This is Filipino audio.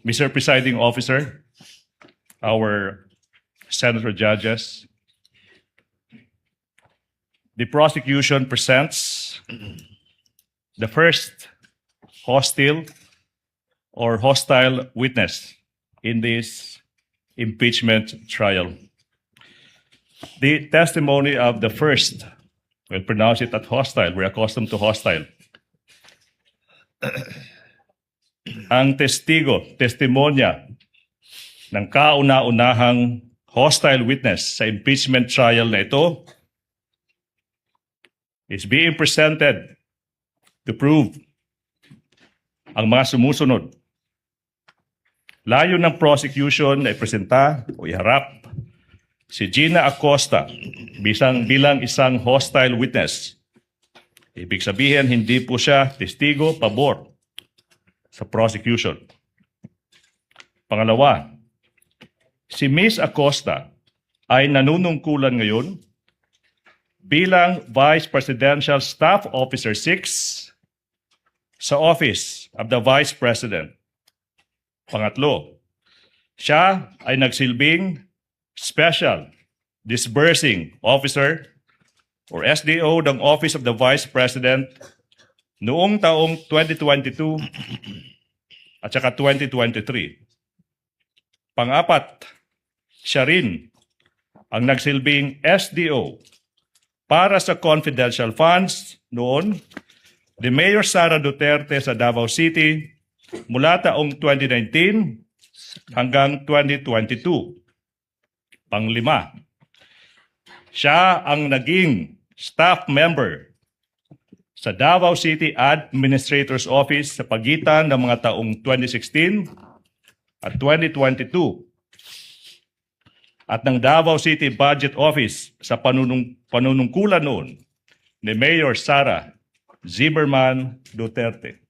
Mr. Presiding Officer, our senator judges, the prosecution presents the first hostile witness in this impeachment trial. The testimony of the first, we'll pronounce it at hostile, we're accustomed to hostile. Ang testimonya ng kauna-unahang hostile witness sa impeachment trial na ito is being presented to prove ang mga sumusunod. Layo ng prosecution ay presenta o iharap si Gina Acosta bilang isang hostile witness. Ibig sabihin, hindi po siya testigo pabor sa prosecution. Pangalawa, si Ms. Acosta ay nanunungkulan ngayon bilang Vice Presidential Staff Officer 6 sa Office of the Vice President. Pangatlo, siya ay nagsilbing Special Disbursing Officer or SDO ng Office of the Vice President noong taong 2022 at saka 2023. Pang-apat, siya rin ang nagsilbing SDO para sa confidential funds noon ni Mayor Sara Duterte sa Davao City mula taong 2019 hanggang 2022. Panglima, siya ang naging staff member sa Davao City Administrator's Office sa pagitan ng mga taong 2016 at 2022 at ng Davao City Budget Office sa panunungkulan noon ni Mayor Sara Zimmerman Duterte.